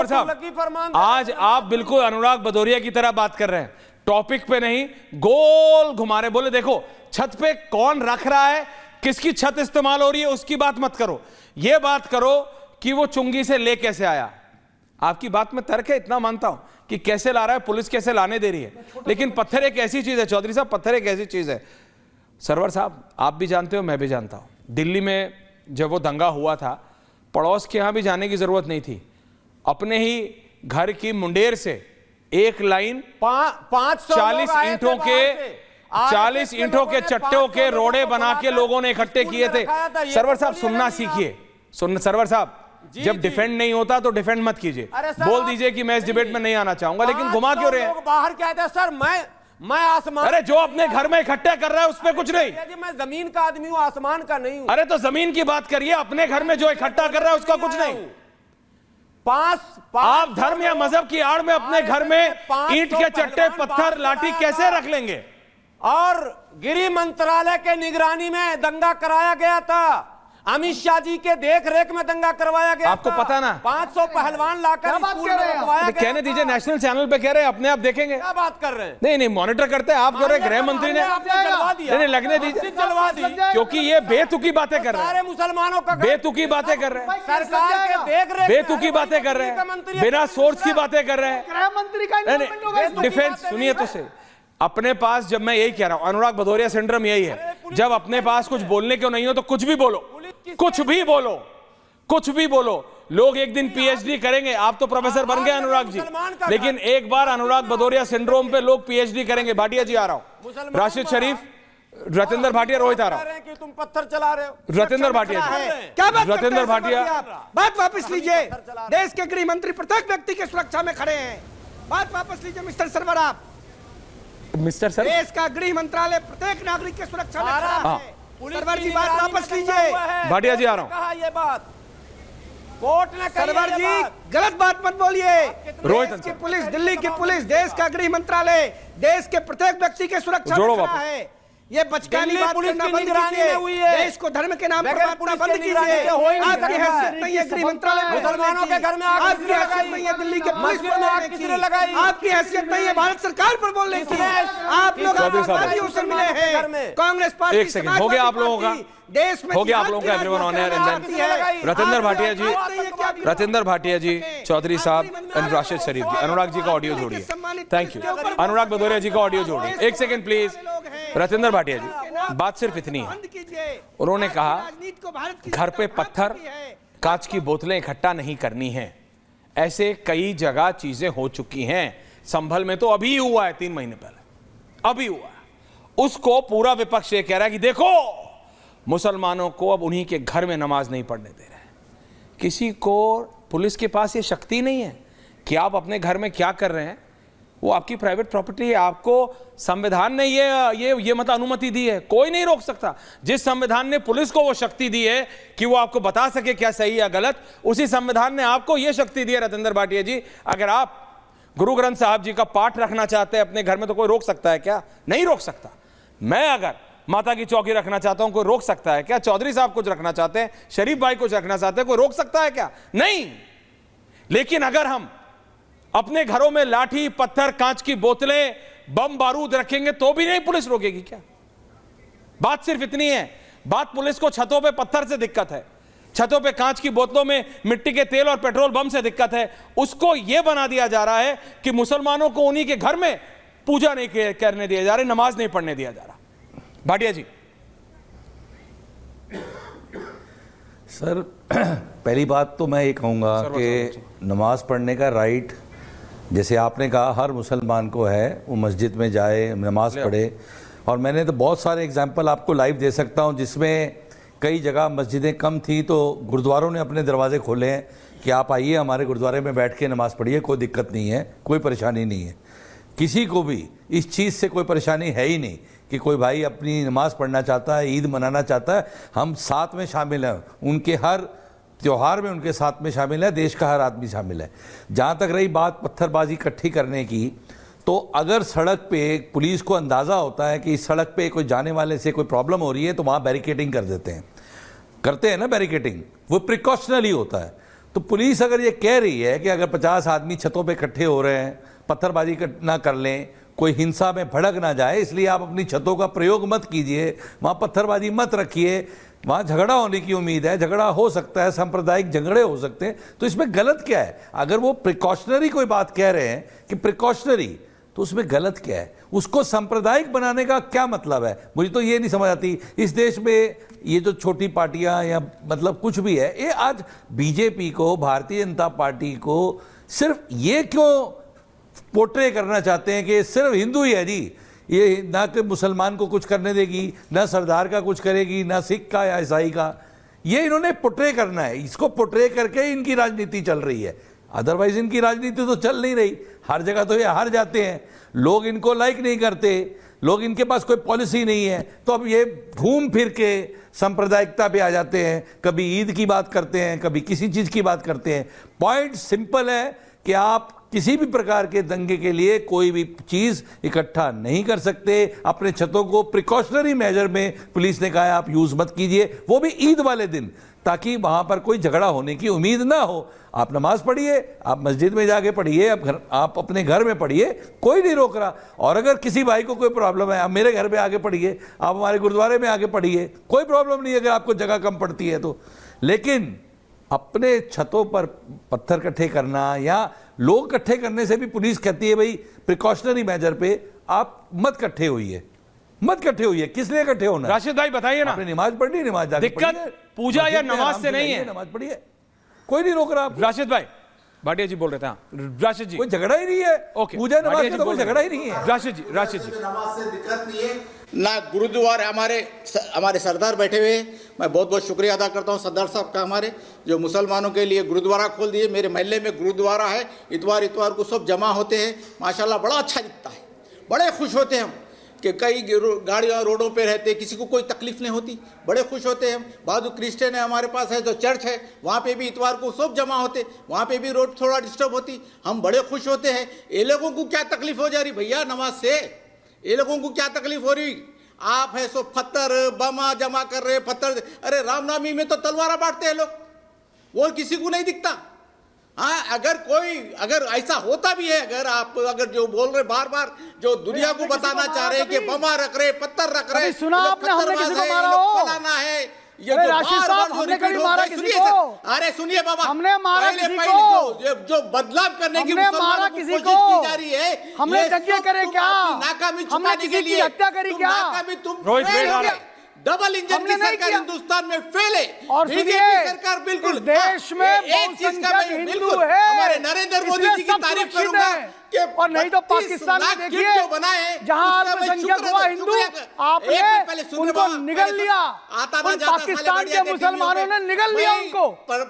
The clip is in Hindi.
सरवर साहब, आज आप बिल्कुल अनुराग भदौरिया की तरह बात कर रहे हैं, टॉपिक पे नहीं, गोल घुमा रहे। बोले देखो छत पे कौन रख रहा है, किसकी छत इस्तेमाल हो रही है, उसकी बात मत करो, यह बात करो कि वो चुंगी से ले कैसे आया। आपकी बात में तर्क है, इतना मानता हूं कि कैसे ला रहा है, पुलिस कैसे लाने दे रही है, लेकिन पत्थर एक ऐसी चीज है चौधरी साहब, पत्थर एक ऐसी चीज है। सरवर साहब आप भी जानते हो, मैं भी जानता हूं, दिल्ली में जब वो दंगा हुआ था, पड़ोस के यहां भी जाने की जरूरत नहीं थी, अपने ही घर की मुंडेर से एक लाइन 40 ईंटों के चट्टों के रोड़े बना के लोगों ने इकट्ठे किए थे। सरवर साहब सुनना सीखिए, सरवर साहब, जब डिफेंड नहीं होता तो डिफेंड मत कीजिए, बोल दीजिए कि मैं इस डिबेट में नहीं आना चाहूंगा, लेकिन घुमा क्यों रहे हैं? बाहर क्या था सर, मैं आसमान, अरे जो अपने घर में इकट्ठे कर रहा है उसमें कुछ नहीं। मैं जमीन का आदमी हूं, आसमान का नहीं हूं। अरे तो जमीन की बात करिए, अपने घर में जो इकट्ठा कर रहा है उसका कुछ नहीं। आप धर्म या मजहब की आड़ में अपने घर में ईंट के चट्टे, पत्थर, लाठी कैसे रख लेंगे? और गृह मंत्रालय के निगरानी में दंगा कराया गया था, अमित शाह जी के देख रेख में दंगा करवाया गया। आपको पता ना, 500 पहलवान लाकर स्कूल में रखवाया गया। कहने दीजिए, नेशनल चैनल पे कह रहे हैं, अपने आप देखेंगे। क्या बात कर रहे हैं? नहीं मॉनिटर करते हैं आप, कह रहे गृह मंत्री ने नहीं लगने दीजिए, जलवा दी, क्योंकि ये बेतुकी बातें कर रहे हैं, सारे मुसलमानों का बेतुकी बातें कर रहे हैं, सरकार के देख रेख, बेतुकी बातें कर रहे हैं, बिना सोर्स की बातें कर रहे हैं। गृह मंत्री का डिफेंस सुनिए तो से अपने पास, जब मैं यही कह रहा हूं, अनुराग भदौरिया सिंड्रोम यही है, जब अपने पास कुछ बोलने क्यों नहीं हो तो कुछ भी बोलो, कुछ भी बोलो, कुछ भी बोलो। लोग एक दिन पीएचडी करेंगे, आप तो प्रोफेसर बन गए अनुराग जी, लेकिन एक बार अनुराग भदौरिया सिंड्रोम पे लोग पीएचडी करेंगे। भाटिया जी आ रहा हूं, राशिद शरीफ, रतेंद्र भाटिया, रोहित आ रहा हूं, कि तुम पत्थर चला रहे हो। रतेंद्र भाटिया, क्या बात रतेंद्र भाटिया, बात वापस लीजिए। देश के गृह मंत्री प्रत्येक व्यक्ति की सुरक्षा में खड़े हैं, बात वापस लीजिए मिस्टर सरवर। आप मिस्टर सर, देश का गृह मंत्रालय प्रत्येक नागरिक की सुरक्षा में खड़ा है। सरवर जी बात वापस लीजिए। भाटिया जी आ रहा हूं। कहा ये बात कोर्ट ने, सरवर जी गलत बात मत बोलिए। रोहित देश की पुलिस, दिल्ली की पुलिस, देश का गृह मंत्रालय देश के प्रत्येक व्यक्ति की सुरक्षा में खड़ा है। ये बचकानी बात करना बंद कीजिए, देश को धर्म के नाम पर बांटना बंद कीजिए। आपकी हैसियत नहीं है गृह मंत्रालय में, मुसलमानों के घर में आपकी हैसियत नहीं है दिल्ली के पुलिस पर बोलने की, आपकी हैसियत नहीं है भारत सरकार पर बोलने की। आप लोग आतंकवादियों से मिले हैं, कांग्रेस पार्टी। एक सेकंड हो गया आप लोगों का, देश में हो गया आप लोगों का। Everyone on air and then Ratendra Bhatia ji, Ratendra Bhatia ji, Chaudhary sahab and Rashid शरीफ जी, अनुराग जी का ऑडियो जोड़िए। Thank you. अनुराग भदौरिया जी का ऑडियो जोड़िए, एक सेकंड प्लीज। रतेंद्र भाटिया जी, बात सिर्फ इतनी है, उन्होंने कहा घर पे पत्थर, कांच की बोतलें इकट्ठा नहीं करनी है। ऐसे कई जगह चीजें हो चुकी हैं, संभल में तो अभी हुआ है, 3 महीने पहले अभी हुआ है। उसको पूरा विपक्ष ये कह रहा है कि देखो मुसलमानों को अब उन्हीं के घर में नमाज नहीं पढ़ने दे रहे हैं। किसी को, पुलिस के पास ये शक्ति नहीं है कि आप अपने घर में क्या कर रहे हैं, वो आपकी प्राइवेट प्रॉपर्टी है। आपको संविधान ने ये मत अनुमति दी है, कोई नहीं रोक सकता। जिस संविधान ने पुलिस को वो शक्ति दी है कि वो आपको बता सके क्या सही या गलत, उसी संविधान ने आपको ये शक्ति दी है। रतेंद्र भाटिया जी, अगर आप गुरु ग्रंथ साहब जी का पाठ रखना चाहते हैं अपने घर में तो कोई रोक सकता है क्या? नहीं रोक सकता। मैं अगर माता की चौकी रखना चाहता हूं, कोई रोक सकता है क्या? चौधरी साहब कुछ रखना चाहते हैं, शरीफ भाई कुछ रखना चाहते हैं, कोई रोक सकता है क्या? नहीं। लेकिन अगर हम अपने घरों में लाठी, पत्थर, कांच की बोतलें, बम बारूद रखेंगे तो भी नहीं पुलिस रोकेगी क्या? बात सिर्फ इतनी है। बात पुलिस को छतों पे पत्थर से दिक्कत है, छतों पे कांच की बोतलों में मिट्टी के तेल और पेट्रोल बम से दिक्कत है। उसको यह बना दिया जा रहा है कि मुसलमानों को उन्हीं के घर में पूजा नहीं करने दिया जा रहा, नमाज नहीं पढ़ने दिया जा रहा। भाटिया जी। सर पहली बात तो मैं ये कहूँगा कि नमाज पढ़ने का राइट, जैसे आपने कहा, हर मुसलमान को है, वो मस्जिद में जाए, नमाज पढ़े। और मैंने तो बहुत सारे एग्जाम्पल आपको लाइव दे सकता हूँ जिसमें कई जगह मस्जिदें कम थी तो गुरुद्वारों ने अपने दरवाजे खोले हैं कि आप आइए हमारे गुरुद्वारे में बैठ के नमाज पढ़िए, कोई दिक्कत नहीं है, कोई परेशानी नहीं है। किसी को भी इस चीज़ से कोई परेशानी है ही नहीं कि कोई भाई अपनी नमाज पढ़ना चाहता है, ईद मनाना चाहता है, हम साथ में शामिल हैं, उनके हर त्यौहार में उनके साथ में शामिल है, देश का हर आदमी शामिल है। जहाँ तक रही बात पत्थरबाजी इकट्ठी करने की, तो अगर सड़क पे पुलिस को अंदाज़ा होता है कि इस सड़क पे कोई जाने वाले से कोई प्रॉब्लम हो रही है तो वहाँ बैरिकेडिंग कर देते हैं, करते हैं ना बैरिकेडिंग, वो प्रिकॉशनली होता है। तो पुलिस अगर ये कह रही है कि अगर 50 आदमी छतों पे इकट्ठे हो रहे हैं, पत्थरबाजी ना कर लें, कोई हिंसा में भड़क ना जाए, इसलिए आप अपनी छतों का प्रयोग मत कीजिए, वहाँ पत्थरबाजी मत रखिए, वहाँ झगड़ा होने की उम्मीद है, झगड़ा हो सकता है, सांप्रदायिक झगड़े हो सकते हैं, तो इसमें गलत क्या है? अगर वो प्रिकॉशनरी कोई बात कह रहे हैं कि प्रिकॉशनरी, तो उसमें गलत क्या है? उसको सांप्रदायिक बनाने का क्या मतलब है? मुझे तो ये नहीं समझ आती। इस देश में ये जो छोटी पार्टियां या मतलब कुछ भी है, ये आज बीजेपी को, भारतीय जनता पार्टी को सिर्फ ये क्यों पोर्ट्रे करना चाहते हैं कि सिर्फ हिंदू ही है जी, ये ना कि मुसलमान को कुछ करने देगी, ना सरदार का कुछ करेगी, ना सिख का या ईसाई का। ये इन्होंने पोर्ट्रे करना है, इसको पोर्ट्रे करके इनकी राजनीति चल रही है। अदरवाइज इनकी राजनीति तो चल नहीं रही। हर जगह तो ये हार जाते हैं, लोग इनको लाइक नहीं करते, लोग, इनके पास कोई पॉलिसी नहीं है, तो अब ये घूम फिर के सांप्रदायिकता पे आ जाते हैं। कभी ईद की बात करते हैं, कभी किसी चीज की बात करते हैं। पॉइंट सिंपल है कि आप किसी भी प्रकार के दंगे के लिए कोई भी चीज इकट्ठा नहीं कर सकते। अपने छतों को प्रिकॉशनरी मेजर में पुलिस ने कहा है आप यूज मत कीजिए, वो भी ईद वाले दिन, ताकि वहां पर कोई झगड़ा होने की उम्मीद ना हो। आप नमाज पढ़िए, आप मस्जिद में जाके पढ़िए, आप अपने घर में पढ़िए, कोई नहीं रोक रहा। और अगर किसी भाई को कोई प्रॉब्लम है, आप मेरे घर में आके पढ़िए, आप हमारे गुरुद्वारे में आके पढ़िए, कोई प्रॉब्लम नहीं है अगर आपको जगह कम पड़ती है तो। लेकिन अपने छतों पर पत्थर इकट्ठे करना या लोग इकट्ठे करने से भी पुलिस कहती है भाई प्रिकॉशनरी मेजर पे आप मत इकट्ठे होइए, मत इकट्ठे होइए। किस लिए इकट्ठे होना? राशिद भाई बताइए ना, आपने नमाज पढ़नी, नमाज जाके दिक्कत पूजा या नमाज से नहीं है, नमाज पढ़िए, कोई नहीं रोक रहा आपको। राशिद भाई भाटिया जी बोल रहे थे। हाँ राशिद जी, कोई झगड़ा ही नहीं है। ओके, पूजा नमाज का तो कोई झगड़ा ही नहीं है। राशिद जी, राशिद जी, नमाज से दिक्कत नहीं है ना। गुरुद्वारा हमारे सरदार बैठे हुए हैं, मैं बहुत बहुत शुक्रिया अदा करता हूं सरदार साहब का, हमारे जो मुसलमानों के लिए गुरुद्वारा खोल दिए। मेरे मोहल्ले में गुरुद्वारा है, इतवार को सब जमा होते हैं, माशाल्लाह बड़ा अच्छा दिखता है, बड़े खुश होते हैं हम कि कई गाड़ियाँ रोडों पे रहते, किसी को कोई तकलीफ नहीं होती, बड़े खुश होते हैं हम। बाजू क्रिश्चियन है हमारे पास, है जो चर्च है, वहाँ पे भी इतवार को सब जमा होते, वहाँ पे भी रोड थोड़ा डिस्टर्ब होती, हम बड़े खुश होते हैं। ये लोगों को क्या तकलीफ हो जा रही भैया नमाज से? ये लोगों को क्या तकलीफ हो रही? आप है सो पत्थर बमा जमा कर रहे, पत्थर, अरे रामनामी में तो तलवारा बांटते हैं लोग, वो किसी को नहीं दिखता। हाँ, अगर ऐसा होता भी है, अगर जो बोल रहे बार बार जो दुनिया को बताना चाह रहे कि बमा रख रहे, पत्थर रख रहे, सुना आपने हमने किसी को मारा हो? फलाना है, ये अरे जो राशिद बार साहब, बार जो हमने रिपीट कभी मारा होता है, किसी सुनिए को? सर, अरे सुनिए बाबा, हमने मारा पहले किसी पहले को? जो बदलाव करने की हमने मारा मुसलमानों को किसी कोशिश को? की जा रही है, हमने ये यज्ञ सब करे तुम क्या? अपनी नाकामी हमने छुपाने किसी के की लिए, हत्या करी तुम क्या? नाकामी, तुम रोहित फेल वेट हो आ रहा गए। डबल इंजन हमने की नहीं सरकार किया। हिंदुस्तान में फेल है, और बीजेपी सुनिए, सरकार बिल्कुल, इस देश में एक चीज का बहुसंख्यक मैं हिंदू बिल्कुल है, हमारे नरेंद्र मोदी इसलिए जी की सब तारीफ सुरक्षित करूंगा है। कि और नहीं तो 32 पाकिस्तान में लाख किट देखिए, जो बनाए, जहां उसका मैं अल्पसंख्यक शुक्र हुआ है, हिंदू, शुक्रिया कर- आपने एक मिनट पहले सुनिए उनको बाबा, निगल पहले लिया, आता ना उन जाता पाकिस्तान साले के बढ़िया मुसलमानों ने निगल लिया वही उनको। पर-